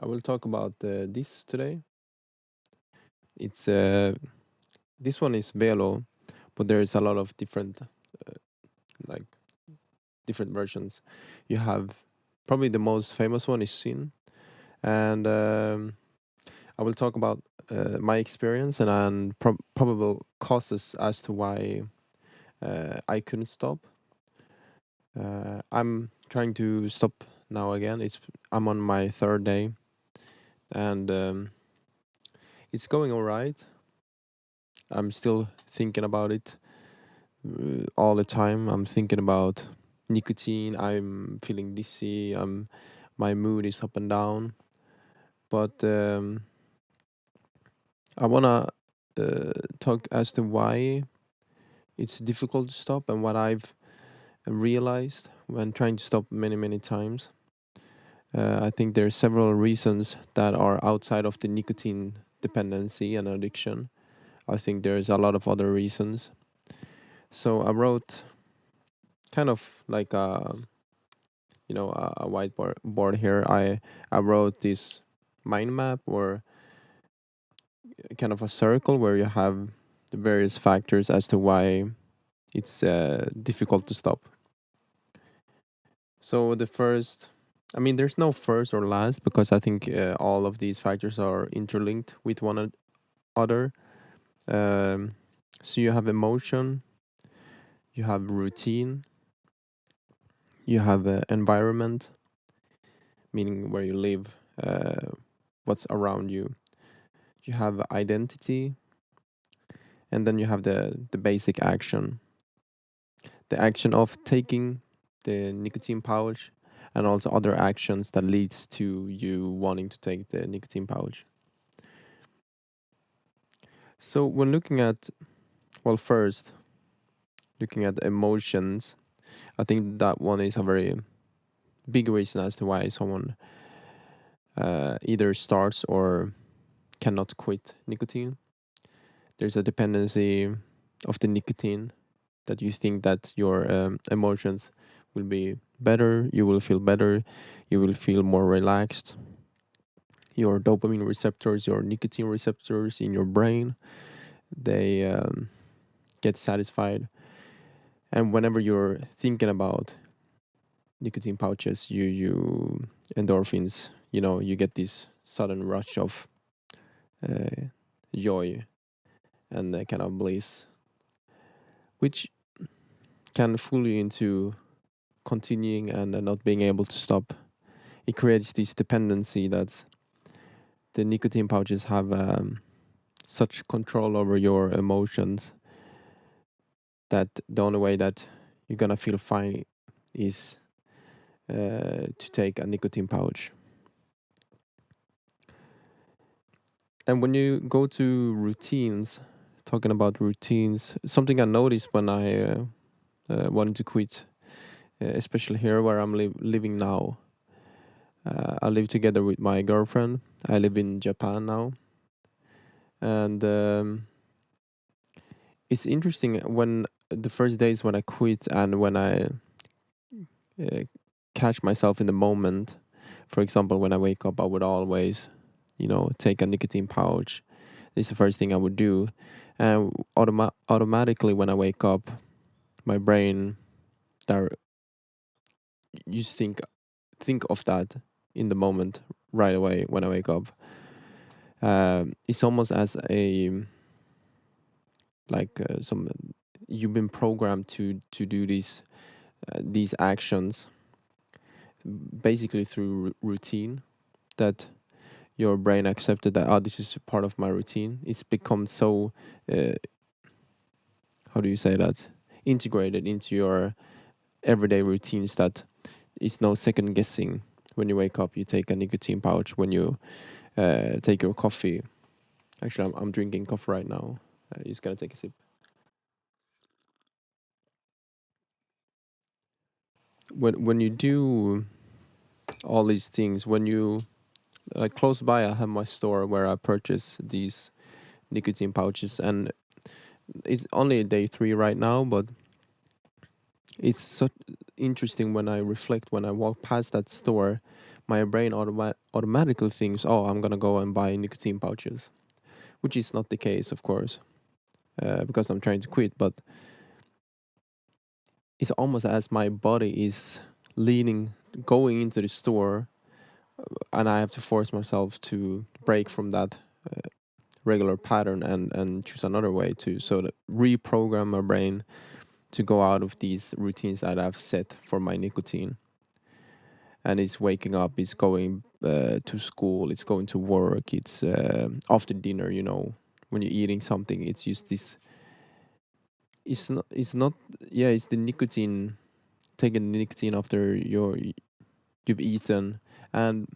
I will talk about this today. It's this one is Velo, but there is a lot of different like different versions. You have probably the most famous one is Sin, and I will talk about my experience and probable causes as to why I couldn't stop. I'm trying to stop now again. I'm on my third day, and it's going all right. I'm still thinking about it all the time. I'm thinking about nicotine. I'm feeling dizzy. My mood is up and down. But I wanna talk as to why it's difficult to stop and what I've realized when trying to stop many times. I think there are several reasons that are outside of the nicotine dependency and addiction. I think there's a lot of other reasons. So I wrote kind of like a whiteboard board here. I wrote this mind map or kind of a circle where you have the various factors as to why it's difficult to stop. So the first, I mean, there's no first or last because I think all of these factors are interlinked with another. Um, so you have emotion, you have routine, you have environment, meaning where you live, what's around you. You have identity, and then you have the basic action, the action of taking the nicotine pouch, and also other actions that leads to you wanting to take the nicotine pouch. So when looking at, well, first looking at emotions, I think that one is a very big reason as to why someone either starts or cannot quit nicotine. There's a dependency of the nicotine that you think that your emotions will be better, you will feel better, you will feel more relaxed. Your dopamine receptors, your nicotine receptors in your brain, they get satisfied. And whenever you're thinking about nicotine pouches, you endorphins, you get this sudden rush of uh, joy and kind of bliss, which can fool you into continuing and not being able to stop. It creates this dependency that the nicotine pouches have such control over your emotions that the only way that you're gonna feel fine is to take a nicotine pouch. And when you go to routines, talking about routines, something I noticed when I wanted to quit, especially here where I'm living now. I live together with my girlfriend. I live in Japan now, and it's interesting when the first days when I quit and when I uh, catch myself in the moment. For example, when I wake up, I would always, take a nicotine pouch. This is the first thing I would do, and automatically when I wake up, my brain there you just think of that in the moment right away when I wake up. It's almost as a like some you've been programmed to do these actions basically through routine that your brain accepted that, oh, this is part of my routine. It's become so uh, how do you say that, integrated into your everyday routines that it's no second guessing. When you wake up, you take a nicotine pouch. When you take your coffee, actually I'm drinking coffee right now. Just gonna take a sip. When you do all these things, when you close by, I have my store where I purchase these nicotine pouches, and it's only day 3 right now, but it's so interesting when I reflect when I walk past that store. my brain automatically thinks, oh, I'm gonna go and buy nicotine pouches, which is not the case, of course, because I'm trying to quit. But it's almost as my body is leaning, going into the store, and I have to force myself to break from that regular pattern and choose another way to sort of reprogram my brain to go out of these routines that I've set for my nicotine. And it's waking up, it's going to school, it's going to work, it's after dinner, when you're eating something, it's just this. It's not. Yeah, it's the nicotine. Taking the nicotine after you've eaten, and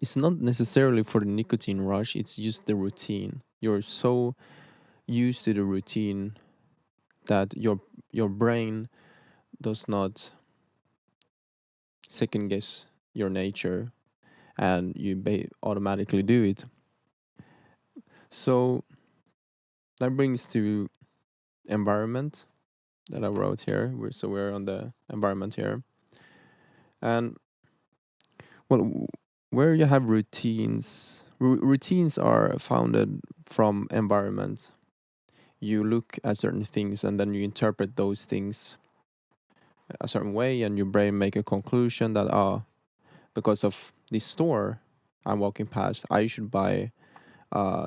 it's not necessarily for the nicotine rush. It's just the routine. You're so used to the routine that your brain does not second guess your nature, and you automatically do it. So that brings to environment that I wrote here. We're on the environment here, and well, where you have routines, routines are founded from environment. You look at certain things and then you interpret those things a certain way, and your brain make a conclusion that because of this store I'm walking past, I should buy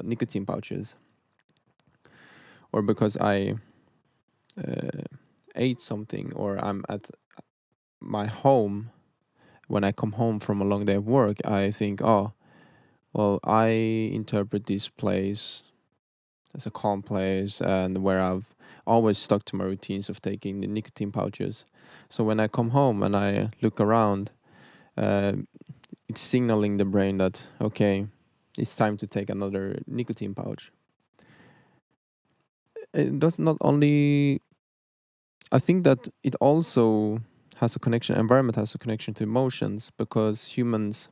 nicotine pouches, or because I uh, ate something, or I'm at my home. When I come home from a long day of work, I think, oh, well, I interpret this place as a calm place and where I've always stuck to my routines of taking the nicotine pouches. So when I come home and I look around, uh, it's signaling the brain that, okay, it's time to take another nicotine pouch. It does not only, I think that it also has a connection, environment has a connection to emotions, because humans,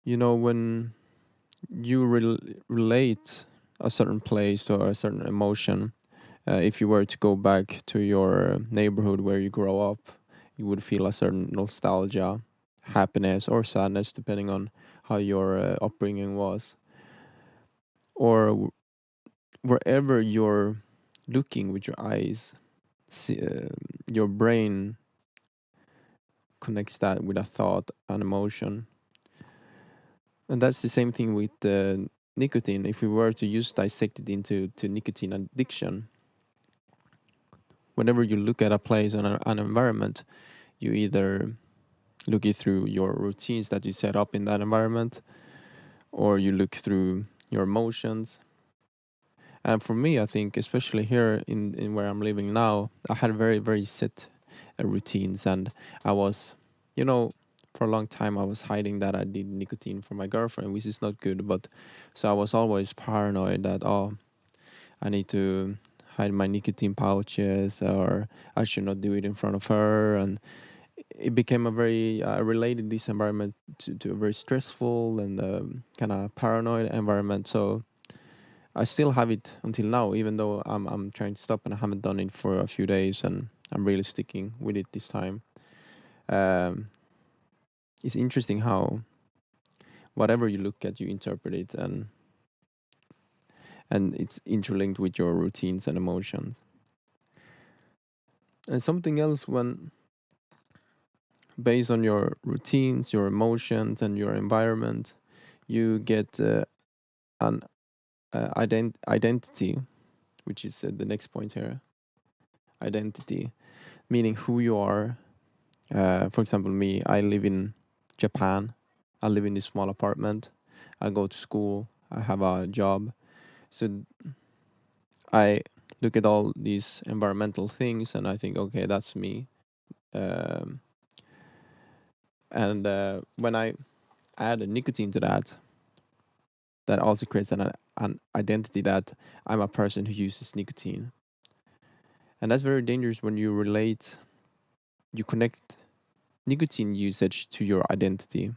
when you relate a certain place to a certain emotion. If you were to go back to your neighborhood where you grow up, you would feel a certain nostalgia, happiness, or sadness, depending on how your upbringing was. Or wherever you're looking with your eyes, see, your brain connects that with a thought, an emotion. And that's the same thing with nicotine. If we were to use dissect it into nicotine addiction, whenever you look at a place and an environment, you either look it through your routines that you set up in that environment, or you look through your emotions. And for me, I think, especially here in where I'm living now, I had very, very set routines. And I was, for a long time, I was hiding that I did nicotine for my girlfriend, which is not good. But so I was always paranoid that, oh, I need to hide my nicotine pouches, or I should not do it in front of her. And it became a very related this environment to a very stressful and kind of paranoid environment. So I still have it until now, even though I'm trying to stop and I haven't done it for a few days, and I'm really sticking with it this time. Um, it's interesting how whatever you look at, you interpret it, and it's interlinked with your routines and emotions. And something else, when based on your routines, your emotions, and your environment, you get an identity, which is the next point here. Identity, meaning who you are. For example, me, I live in Japan. I live in this small apartment. I go to school. I have a job. So I look at all these environmental things and I think, okay, that's me. Um, and when I add a nicotine to that, that also creates an identity that I'm a person who uses nicotine. And that's very dangerous when you connect nicotine usage to your identity.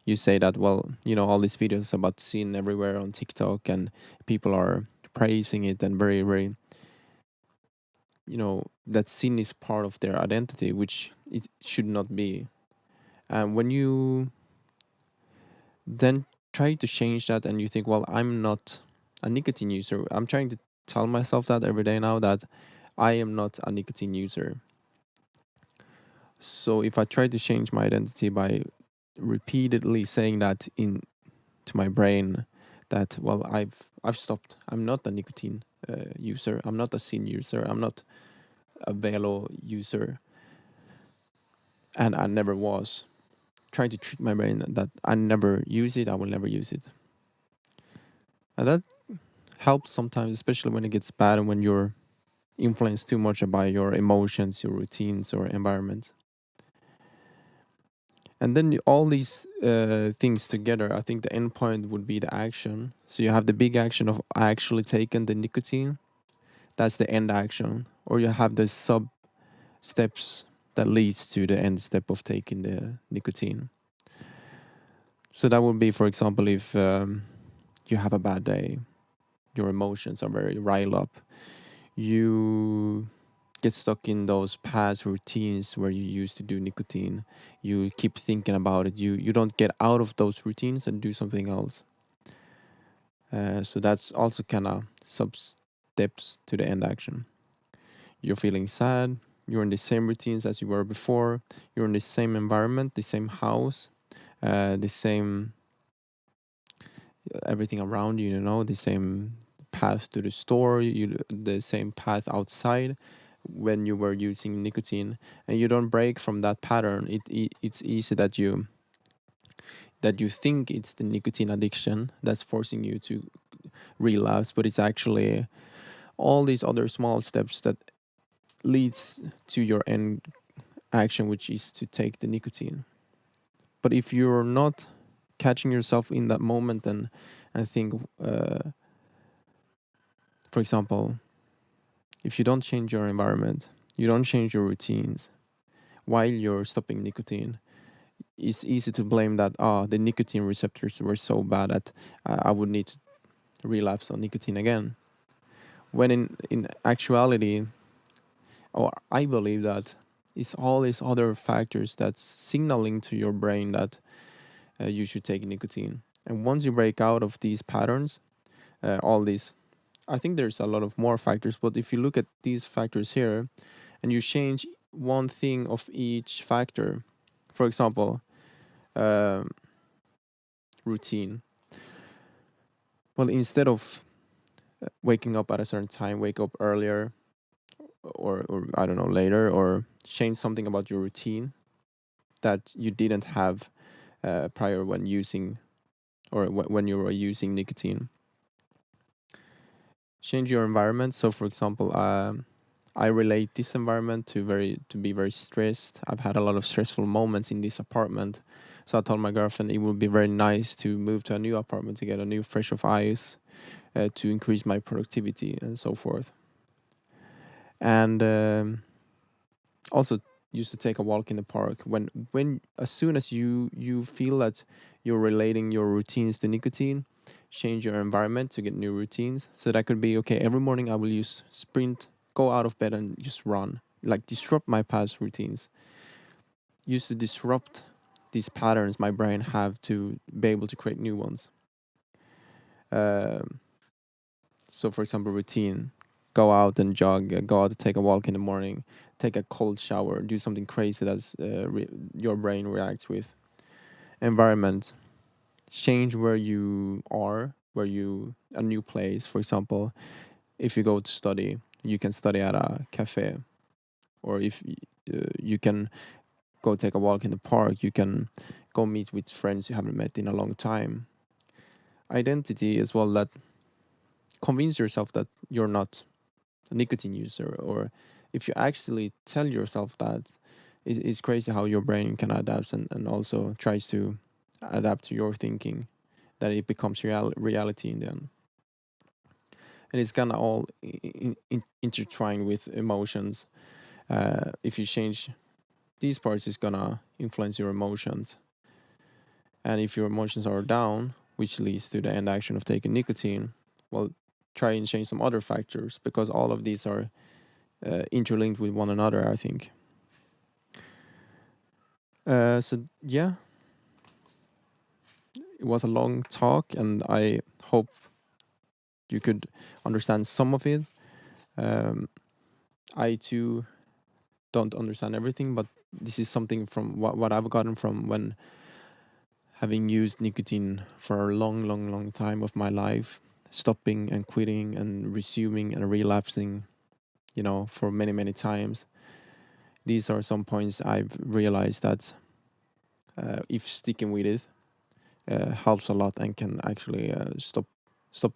You say that, well, all these videos about sin everywhere on TikTok, and people are praising it, and very, very, that sin is part of their identity, which it should not be. And when you then try to change that and you think, well, I'm not a nicotine user, I'm trying to tell myself that every day now, that I am not a nicotine user. So if I try to change my identity by repeatedly saying that in to my brain, that, well, I've stopped, I'm not a nicotine user, I'm not a sin user, I'm not a velo user, and I never was, trying to trick my brain that I never use it, I will never use it. And that helps sometimes, especially when it gets bad and when you're influenced too much by your emotions, your routines, or environment. And then all these things together, I think the end point would be the action. So you have the big action of actually taking the nicotine. That's the end action. Or you have the sub steps that leads to the end step of taking the nicotine. So that would be, for example, if you have a bad day, your emotions are very riled up, you get stuck in those past routines where you used to do nicotine, you keep thinking about it, you don't get out of those routines and do something else. So that's also kind of sub steps to the end action. You're feeling sad, you're in the same routines as you were before, you're in the same environment, the same house, the same everything around you, you know, the same path to the store, the same path outside when you were using nicotine, and you don't break from that pattern. It's easy that you think it's the nicotine addiction that's forcing you to relapse, but it's actually all these other small steps that leads to your end action, which is to take the nicotine. But if you're not catching yourself in that moment and think, for example, if you don't change your environment, you don't change your routines while you're stopping nicotine, it's easy to blame that, the nicotine receptors were so bad that I would need to relapse on nicotine again. When in actuality, or I believe that it's all these other factors that's signaling to your brain that you should take nicotine. And once you break out of these patterns, all these, I think there's a lot of more factors, but if you look at these factors here and you change one thing of each factor, for example, um, routine. Well, instead of waking up at a certain time, wake up earlier, or I don't know, later, or change something about your routine that you didn't have prior when using, or when you were using nicotine. Change your environment. So, for example, I relate this environment to be very stressed. I've had a lot of stressful moments in this apartment. So I told my girlfriend it would be very nice to move to a new apartment to get a new fresh of eyes, to increase my productivity and so forth. And also used to take a walk in the park when as soon as you feel that you're relating your routines to nicotine, change your environment to get new routines. So that could be, okay, every morning I will use sprint, go out of bed and just run, like disrupt my past routines, used to disrupt these patterns my brain have to be able to create new ones. um, so for example, routine, go out and jog, go out to take a walk in the morning, take a cold shower, do something crazy that your brain reacts with. Environment, change where you are, where you a new place. For example, if you go to study, you can study at a cafe, or if you can go take a walk in the park, you can go meet with friends you haven't met in a long time. Identity as well, that convince yourself that you're not a nicotine user, or if you actually tell yourself that, it's crazy how your brain can adapt and also tries to adapt to your thinking, that it becomes reality in the end. And it's kind of all intertwined with emotions. If you change these parts, it's gonna influence your emotions, and if your emotions are down, which leads to the end action of taking nicotine, well, try and change some other factors, because all of these are interlinked with one another, I think. So yeah, it was a long talk, and I hope you could understand some of it. Um, I too don't understand everything, but this is something from what I've gotten from when having used nicotine for a long, long, long time of my life, stopping and quitting and resuming and relapsing, for many, many times. These are some points I've realized that if sticking with it helps a lot and can actually stop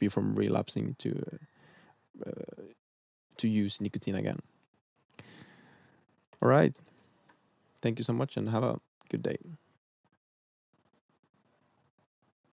you from relapsing to use nicotine again. All right. Thank you so much and have a good day.